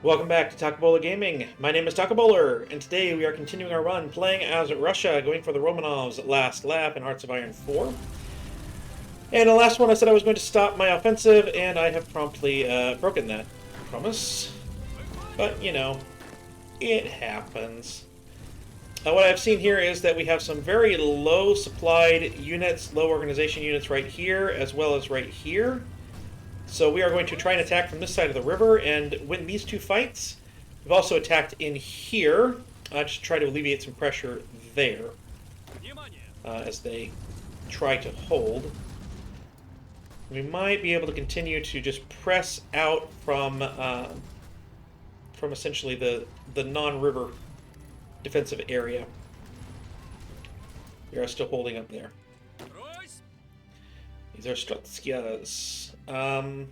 Welcome back to Taco Bowler Gaming. My name is Taco Bowler, and today we are continuing our run playing as Russia, going for the Romanovs Last Laugh in Hearts of Iron 4. And the last one I said I was going to stop my offensive, and I have promptly broken that promise. But, you know, it happens. What I've seen here is that we have some very low supplied units, low organization units right here, as well as right here. So we are going to try and attack from this side of the river and win these two fights. We've also attacked in here, just to try to alleviate some pressure there as they try to hold. We might be able to continue to just press out from essentially the non-river defensive area. We are still holding up there. These are Strutskias. I mean,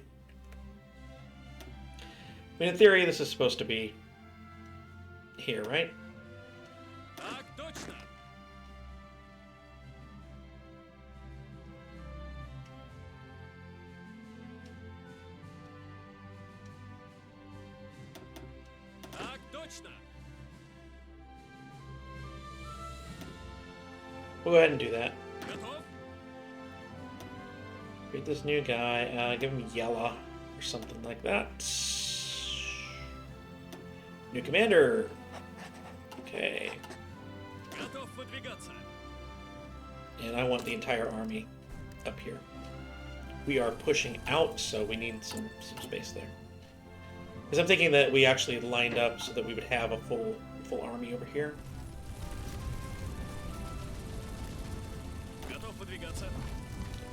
in theory, this is supposed to be here, right? We'll go ahead and do that. Create this new guy, give him yellow or something like that. New commander. Okay. And I want the entire army up here. We are pushing out, so we need some space there. Because I'm thinking that we actually lined up so that we would have a full army over here.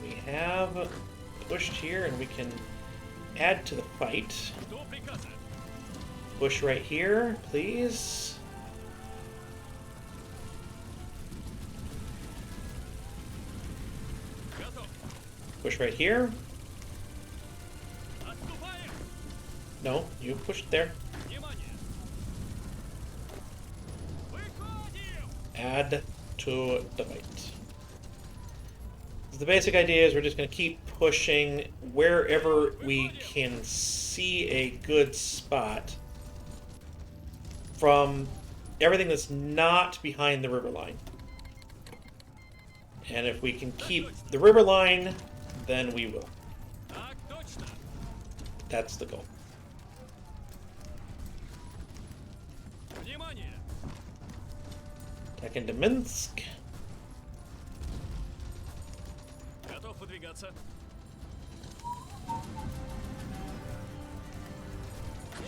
We have pushed here, and we can add to the fight. Push right here, please. Push right here. No, you pushed there. Add to the fight. The basic idea is we're just going to keep pushing wherever we can see a good spot from everything that's not behind the river line. And if we can keep the river line, then we will. That's the goal. Attack into Minsk.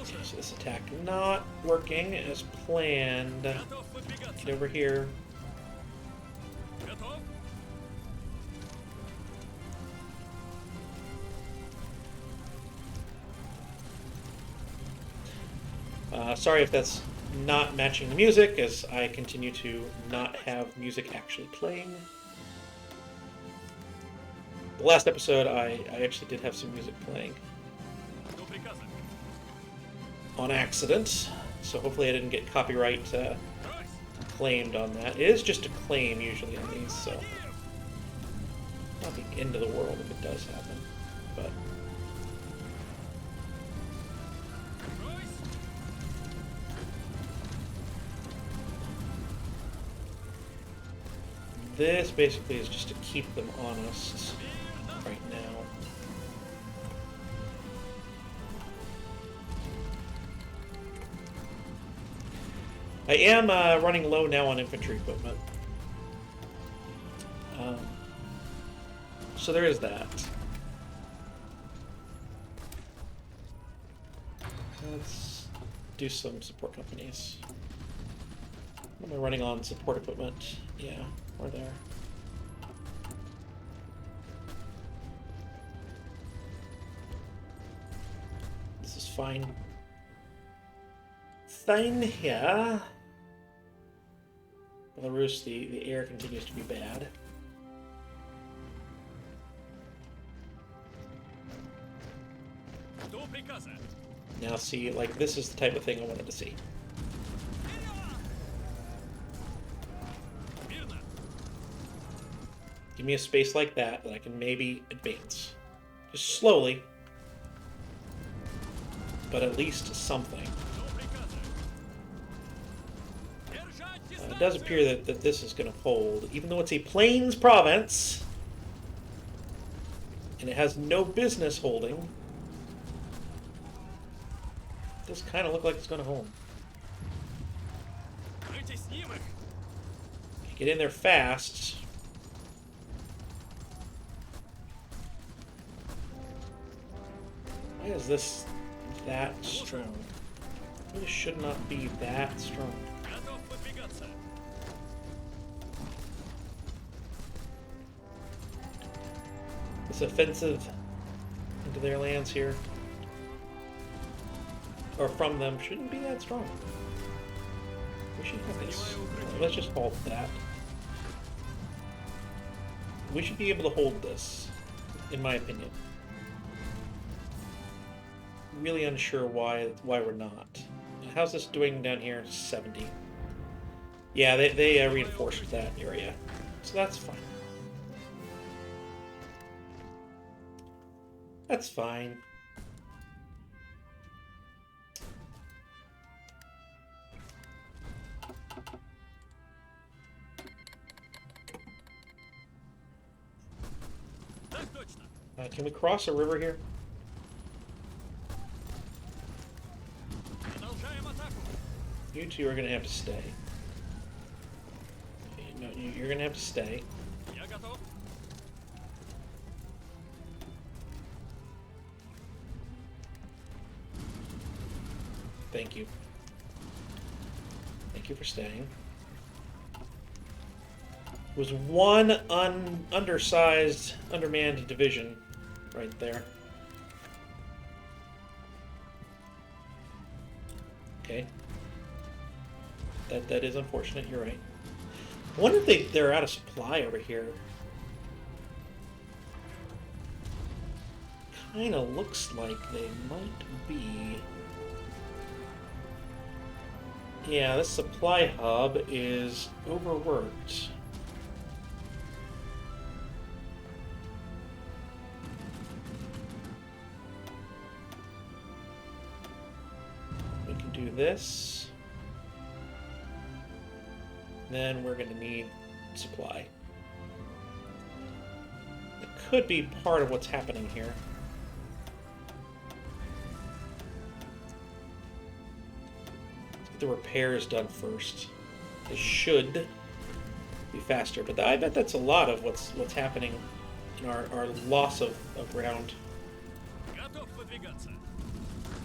Okay, so this attack not working as planned. Get over here. Sorry if that's not matching the music, as I continue to not have music actually playing. The last episode, I actually did have some music playing. On accident, so hopefully I didn't get copyright claimed on that. It is just a claim usually on these, so not the end of the world if it does happen, but this basically is just to keep them honest right now. I am running low now on infantry equipment. So there is that. Let's do some support companies. What am I running on support equipment? Yeah, we're there. This is fine. Fine here. Belarus, the air continues to be bad. Now see, like, this is the type of thing I wanted to see. Give me a space like that I can maybe advance. Just slowly. but at least something. It does appear that this is going to hold, even though it's a plains province, and it has no business holding. It does kind of look like it's going to hold. Get in there fast. Why is this that strong? It really should not be that strong. This offensive into their lands here, or from them, shouldn't be that strong. We should have this. Let's just hold that. We should be able to hold this, in my opinion. Really unsure why we're not. How's this doing down here? 70. Yeah, they reinforced that area, so that's fine. That's fine. Can we cross a river here? You two are going to have to stay. No, you're going to have to stay. Thank you. Thank you for staying. It was one undersized, undermanned division right there. Okay. That is unfortunate, you're right. I wonder if they're out of supply over here. Kinda looks like they might be. Yeah, this supply hub is overworked. We can do this. Then we're going to need supply. It could be part of what's happening here. The repairs done first. They should be faster, but I bet that's a lot of what's happening in our loss of ground.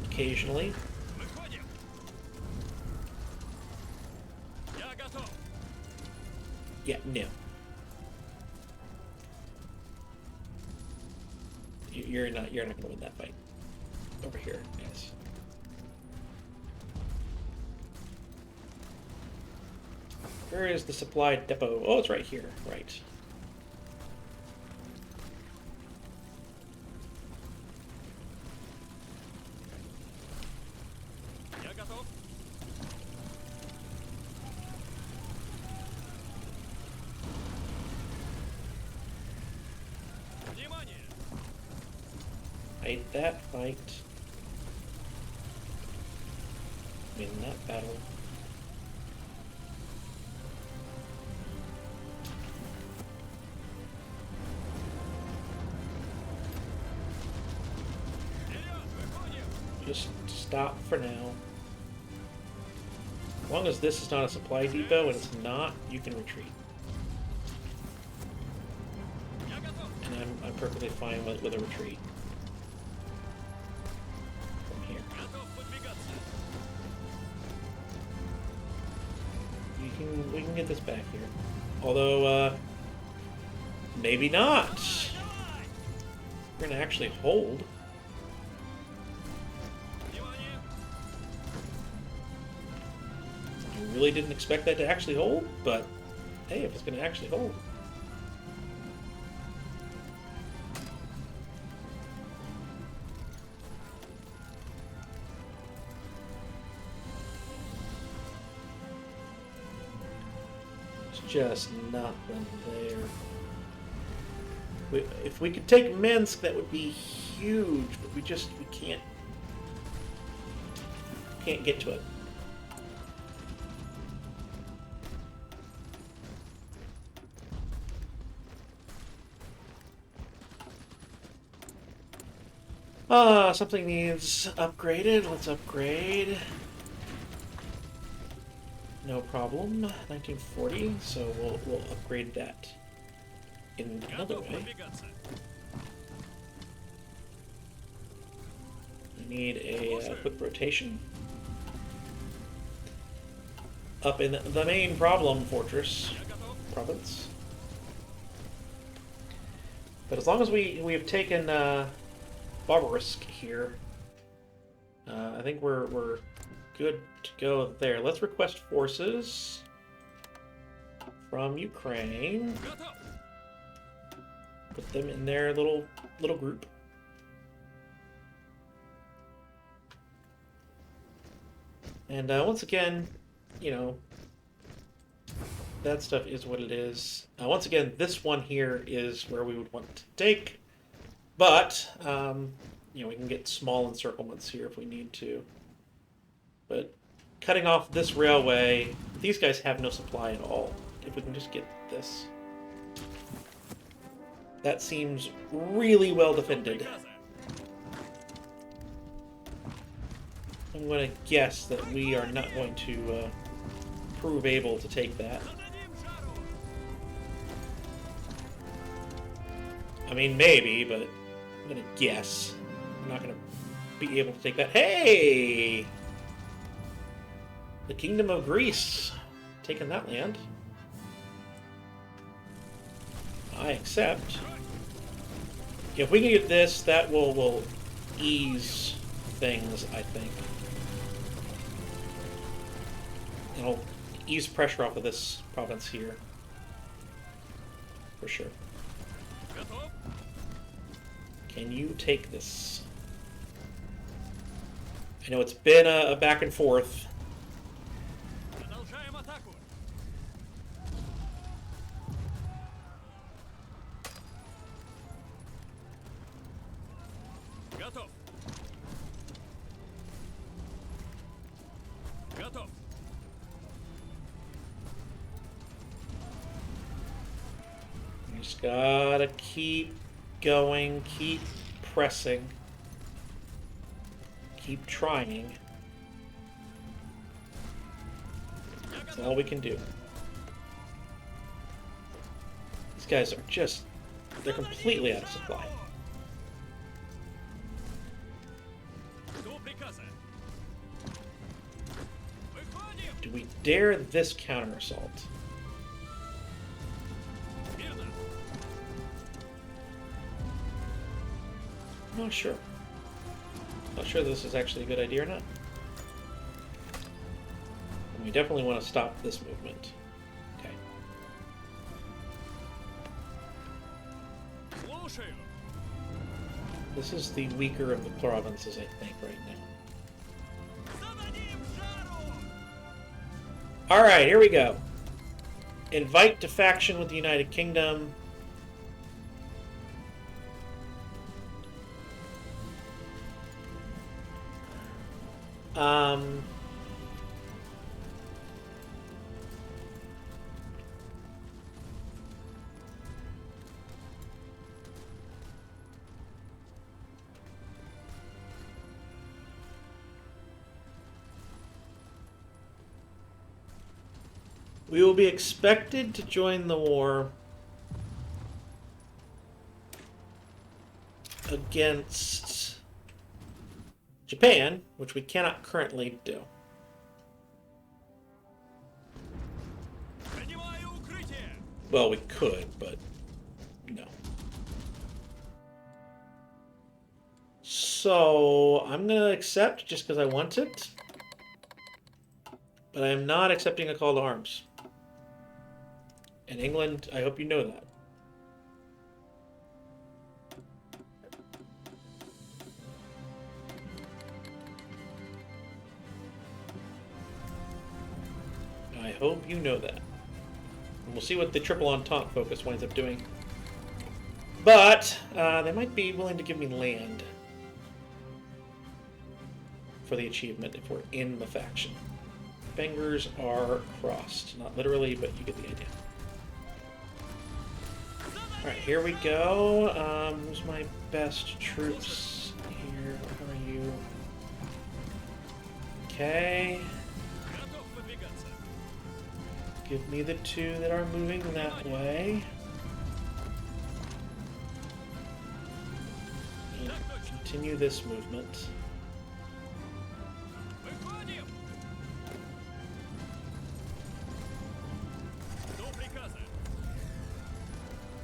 Occasionally. Yeah, no. You're not going to win that fight. Over here, yes. Where is the supply depot? Oh, it's right here. Right. Fight that fight. Win that battle. Just stop for now. As long as this is not a supply depot, and it's not, you can retreat. And I'm perfectly fine with a retreat. From here. We can get this back here. Although, maybe not. We're gonna actually hold. Really didn't expect that to actually hold, but hey, if it's going to actually hold. There's just nothing there. If we could take Minsk, that would be huge, but we can't. can't get to it. Something needs upgraded. Let's upgrade. No problem. 1940, so we'll upgrade that in another way. We need a quick rotation. Up in the main problem fortress province. But as long as we have taken Barbarisk here, I think we're good to go there. Let's request forces from Ukraine. Put them in their little group. And once again, you know, that stuff is what it is. Once again, this one here is where we would want to take, but you know, we can get small encirclements here if we need to. But cutting off this railway, these guys have no supply at all. If we can just get this. That seems really well defended. I'm going to guess that we are not going to prove able to take that. I mean, maybe, but I'm going to guess. I'm not going to be able to take that. Hey! The Kingdom of Greece. Taking that land. I accept. If we can get this, that will ease things, I think. It'll ease pressure off of this province here. For sure. Can you take this? I know it's been a back and forth. You just gotta keep going, keep pressing, keep trying. That's all we can do. These guys are just, they're completely out of supply. Do we dare this counter assault? I'm not sure. Not sure this is actually a good idea or not. And we definitely want to stop this movement. Okay. This is the weaker of the provinces, I think, right now. Alright, here we go. Invite to faction with the United Kingdom. We will be expected to join the war against Japan, which we cannot currently do. Well, we could, but no. So I'm going to accept just because I want it, but I am not accepting a call to arms. And England, I hope you know that. I hope you know that. And we'll see what the Triple Entente focus winds up doing. But they might be willing to give me land. for the achievement if we're in the faction. Fingers are crossed. Not literally, but you get the idea. Alright, here we go. Who's my best troops here? How are you? Okay. Give me the two that are moving that way. And continue this movement.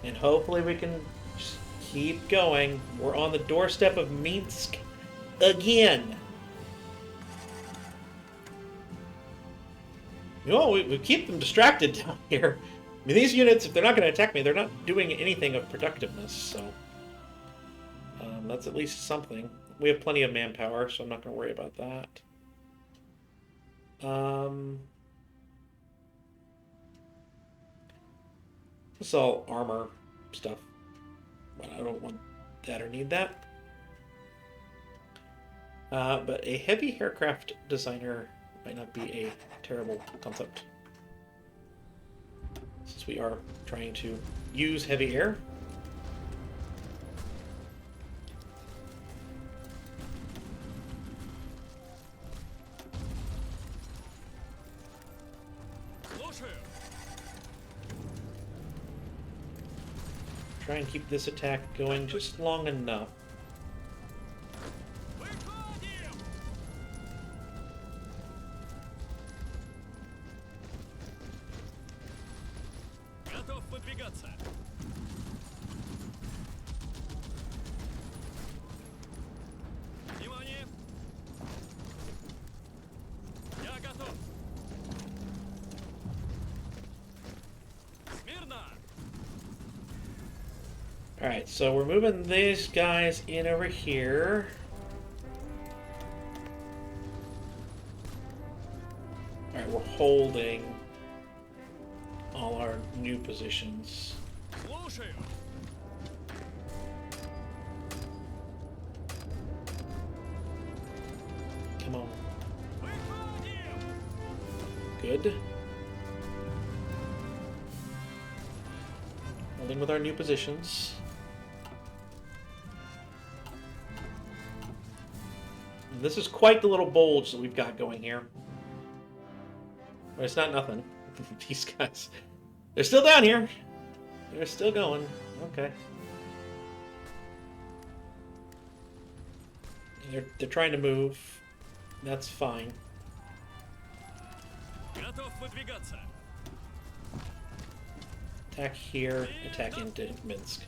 And hopefully we can just keep going. We're on the doorstep of Minsk again. You know, we keep them distracted down here. I mean, these units, if they're not going to attack me, they're not doing anything of productiveness, so... that's at least something. We have plenty of manpower, so I'm not going to worry about that. This is all armor stuff, but I don't want that or need that. But a heavy aircraft designer might not be a terrible concept, since we are trying to use heavy air. Try and keep this attack going just long enough. Alright, so we're moving these guys in over here. Alright, we're holding all our new positions. Come on. Good. Holding with our new positions. This is quite the little bulge that we've got going here. But it's not nothing. These guys, they're still down here. They're still going. Okay. They're trying to move. That's fine. Attack here. Attack into Minsk.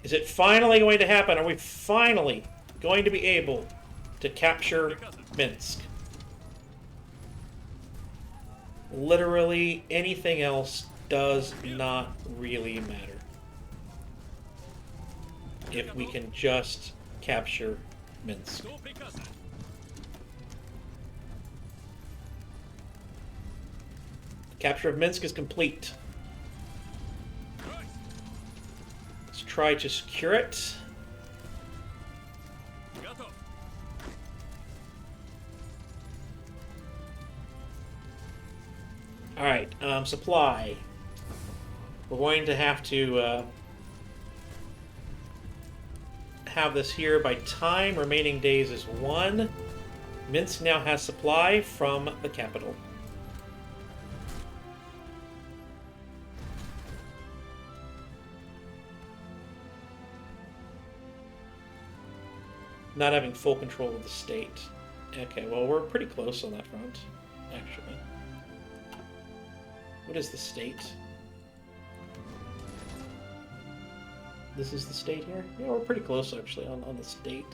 Is it finally going to happen? Are we finally going to be able to capture Minsk? Literally anything else does not really matter if we can just capture Minsk. The capture of Minsk is complete. Let's try to secure it. Alright, supply. We're going to have have this here by time. Remaining days is 1. Minsk now has supply from the capital. Not having full control of the state. Okay, well, we're pretty close on that front, actually. What is the state? This is the state here? Yeah, we're pretty close, actually, on the state.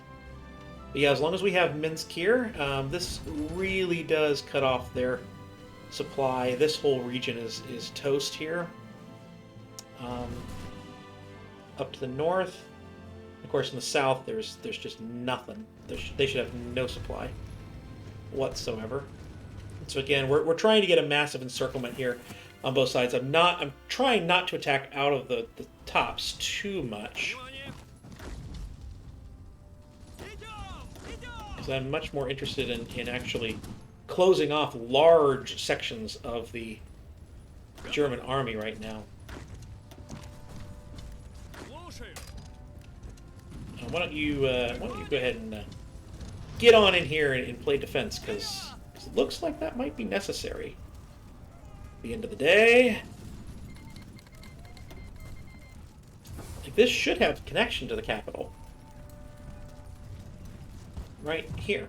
But yeah, as long as we have Minsk here, this really does cut off their supply. This whole region is toast here. Up to the north. Of course, in the south, there's just nothing. They should have no supply whatsoever. So again, we're trying to get a massive encirclement here on both sides. I'm trying not to attack out of the tops too much. Because I'm much more interested in actually closing off large sections of the German army right now. Why don't you go ahead and get on in here and play defense, because it looks like that might be necessary. At the end of the day, like, this should have connection to the capital. Right here.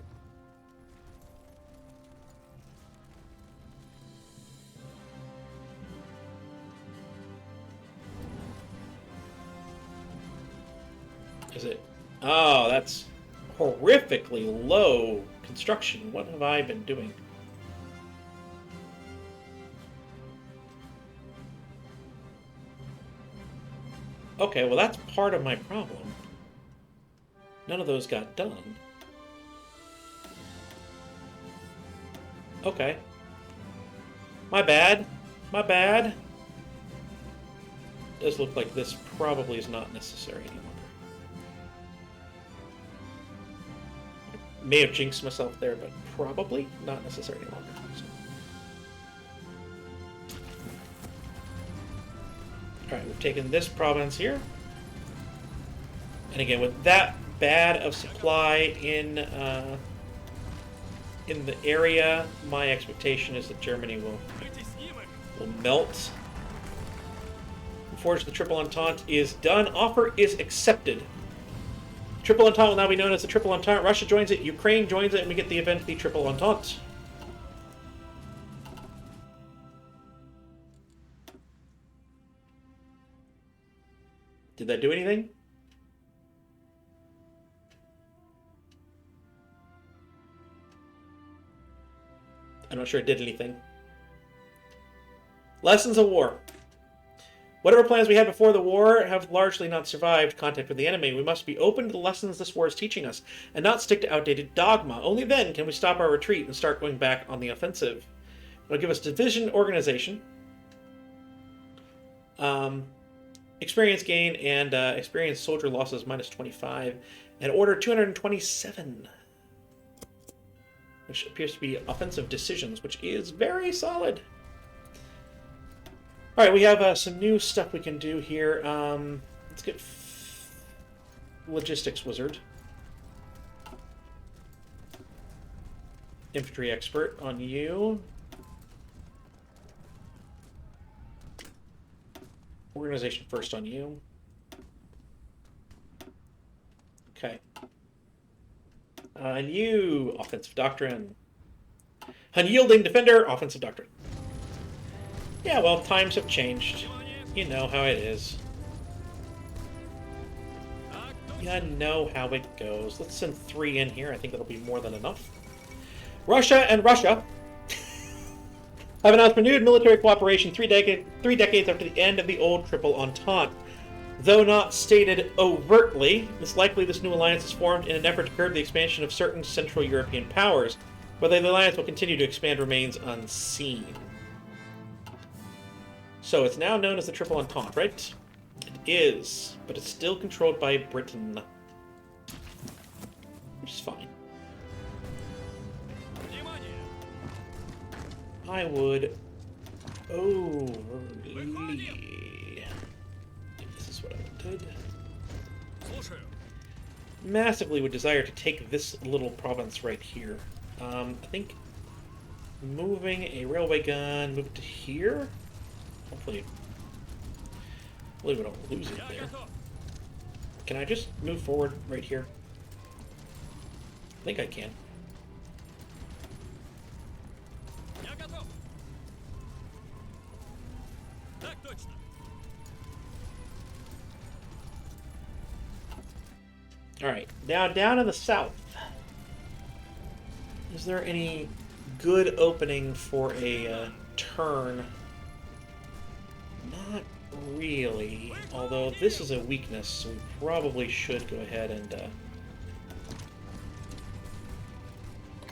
Is it? Oh, that's horrifically low construction. What have I been doing? Okay, well, that's part of my problem. None of those got done. Okay. My bad. My bad. Does look like this probably is not necessary any longer. May have jinxed myself there, but probably not necessary any longer. So. Alright, we've taken this province here. And again, with that bad of supply in the area, my expectation is that Germany will melt. Unfortunately, the Triple Entente is done. Offer is accepted. Triple Entente will now be known as the Triple Entente. Russia joins it, Ukraine joins it, and we get the event, the Triple Entente. Did that do anything? I'm not sure it did anything. Lessons of war. Whatever plans we had before the war have largely not survived contact with the enemy. We must be open to the lessons this war is teaching us, and not stick to outdated dogma. Only then can we stop our retreat and start going back on the offensive. It'll give us division organization, experience gain, and experience soldier losses minus 25, and order 227. Which appears to be offensive decisions, which is very solid. All right, we have some new stuff we can do here. Let's get logistics wizard, infantry expert on you, organization first on you. Okay, and you offensive doctrine, unyielding defender, offensive doctrine. Yeah, well, times have changed. You know how it is. You know how it goes. Let's send 3 in here. I think that'll be more than enough. Russia and Russia have announced renewed military cooperation 3 decades after the end of the old Triple Entente. Though not stated overtly, it's likely this new alliance is formed in an effort to curb the expansion of certain Central European powers. Whether the alliance will continue to expand remains unseen. So it's now known as the Triple Entente, right? It is, but it's still controlled by Britain. Which is fine. I would overly... This is what I wanted. Massively would desire to take this little province right here. I think moving a railway gun, move it to here. Hopefully we don't lose it there. Can I just move forward right here? I think I can. Alright, now down in the south. Is there any good opening for a turn? Not really, although this is a weakness, so we probably should go ahead and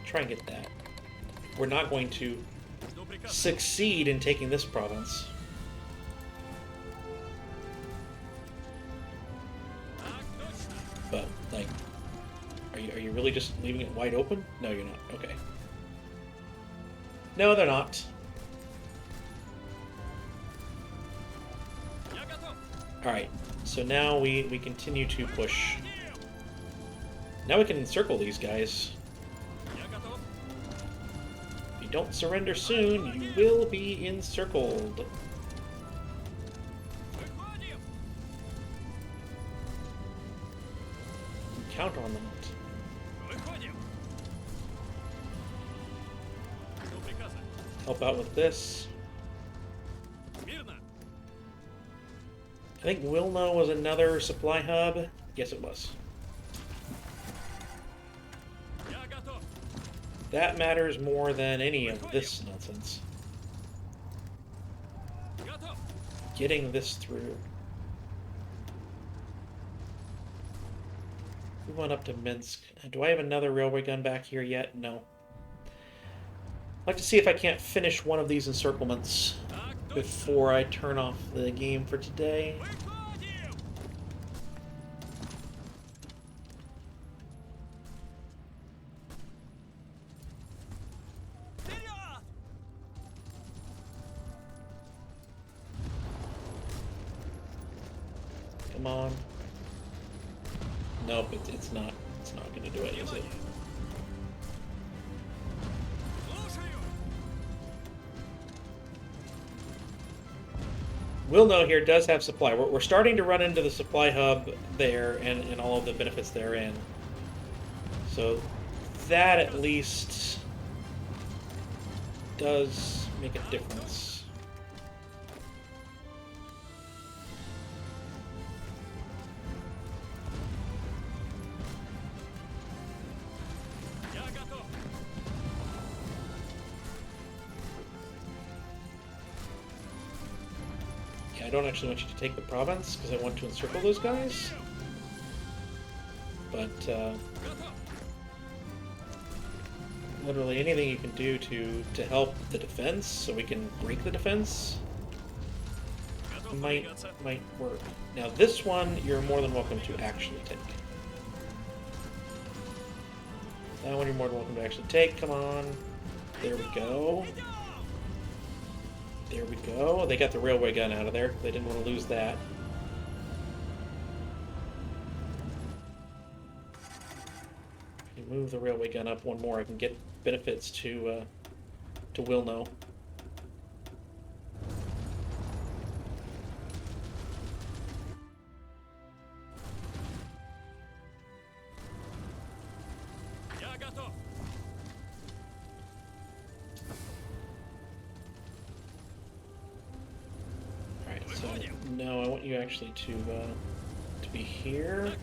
try and get that. We're not going to succeed in taking this province. But, like, are you really really just leaving it wide open? No, you're not. Okay. No, they're not. Alright, so now we continue to push. Now we can encircle these guys. If you don't surrender soon, you will be encircled. Count on that. Help out with this. I think Wilno was another supply hub. Yes, it was. That matters more than any of this nonsense. Getting this through. We went up to Minsk. Do I have another railway gun back here yet? No. I'd like to see if I can't finish one of these encirclements before I turn off the game for today. Come on. Nope, it's not. It's not going to do it, is it? Wilno here does have supply. We're starting to run into the supply hub there and all of the benefits therein. So that at least does make a difference. I don't actually want you to take the province because I want to encircle those guys. But literally anything you can do to help the defense, so we can break the defense, might work. Now this one, you're more than welcome to actually take. That one you're more than welcome to actually take. Come on. There we go. There we go. They got the railway gun out of there. They didn't want to lose that. If you move the railway gun up one more, I can get benefits to Wilno. No, I want you actually to be here.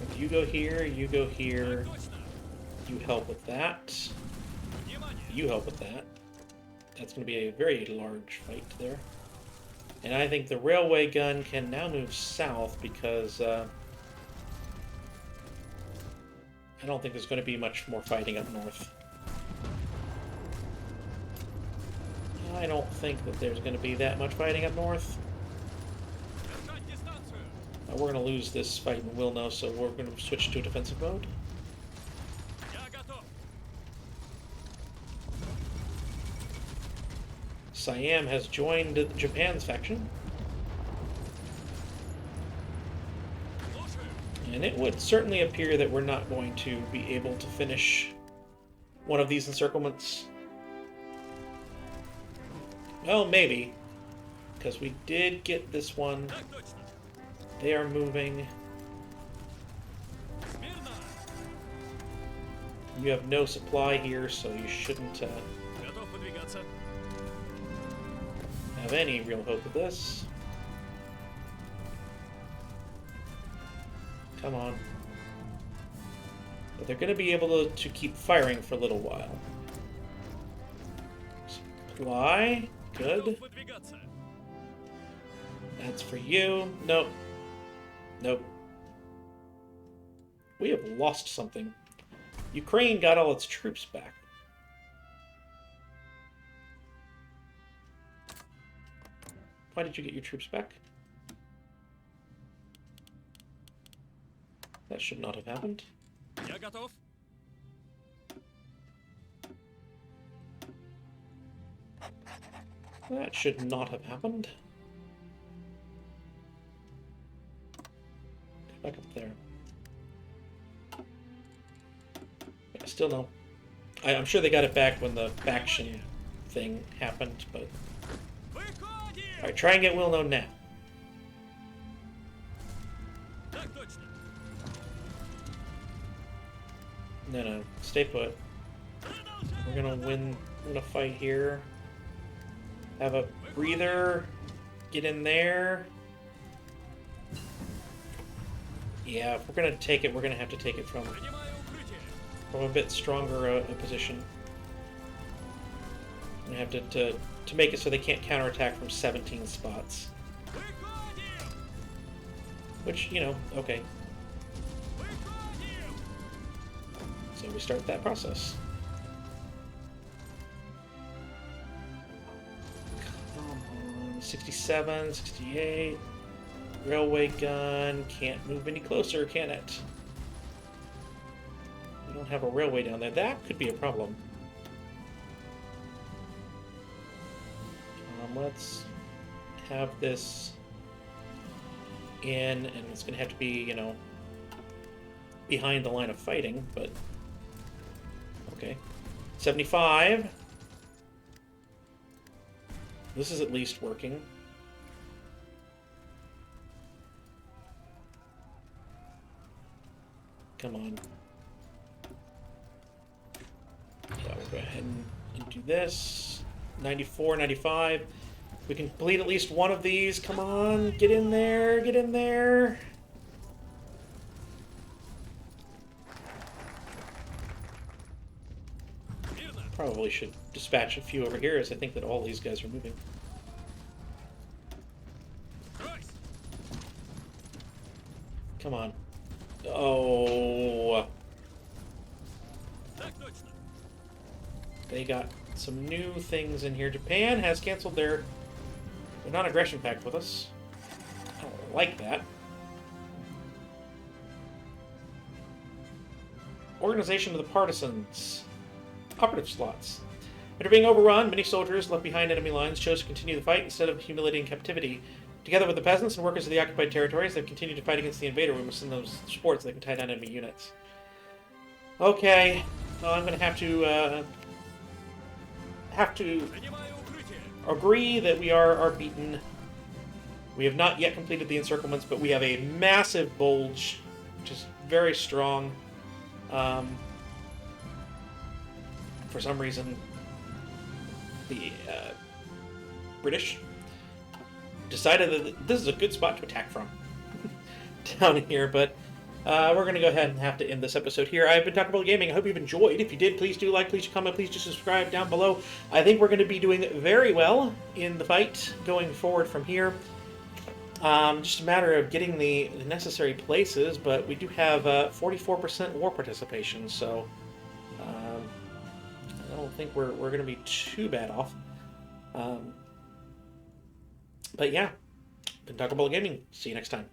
If you go here, you go here. You help with that. You help with that. That's going to be a very large fight there. And I think the railway gun can now move south because I don't think there's going to be much more fighting up north. I don't think that there's going to be that much fighting up north. We're going to lose this fight in Wilno, so we're going to switch to a defensive mode. Siam has joined Japan's faction. And it would certainly appear that we're not going to be able to finish one of these encirclements. Well, maybe. Because we did get this one. They are moving. You have no supply here, so you shouldn't have any real hope of this. Come on. But they're going to be able to keep firing for a little while. Supply. Good. That's for you. Nope. Nope. We have lost something. Ukraine got all its troops back. Why did you get your troops back? That should not have happened. Я готов. That should not have happened. Back up there. Yeah, still no. I'm sure they got it back when the faction thing happened, but... Alright, try and get well known now. No, stay put. We're gonna win a fight here. Have a breather. Get in there. Yeah, if we're gonna take it, we're gonna have to take it from a bit stronger a position. We have to make it so they can't counterattack from 17 spots. Which, you know, okay. So we start that process. Come on, 67, 68. Railway gun. Can't move any closer, can it? We don't have a railway down there. That could be a problem. Let's have this in, and it's going to have to be, you know, behind the line of fighting, but okay. 75. This is at least working. Come on. Yeah, we'll go ahead and do this. 94, 95. We can complete at least one of these. Come on, get in there, get in there. Probably should dispatch a few over here, as I think that all these guys are moving. Come on. Oh. They got some new things in here. Japan has canceled their non-aggression pact with us. I don't like that. Organization of the Partisans. Operative slots. After being overrun, many soldiers left behind enemy lines chose to continue the fight instead of humiliating captivity. Together with the peasants and workers of the occupied territories, they've continued to fight against the invader. We must send those supports so they can tie down enemy units. Okay. Well, I'm going to have to agree that we are beaten. We have not yet completed the encirclements, but we have a massive bulge, which is very strong. For some reason, the British decided that this is a good spot to attack from down here, but we're going to go ahead and have to end this episode here. I've been talking about gaming. I hope you've enjoyed. If you did, please do like, please comment, please just subscribe down below. I think we're going to be doing very well in the fight going forward from here. Just a matter of getting the necessary places, but we do have 44% war participation, so I don't think we're going to be too bad off. But yeah, been talking about gaming. See you next time.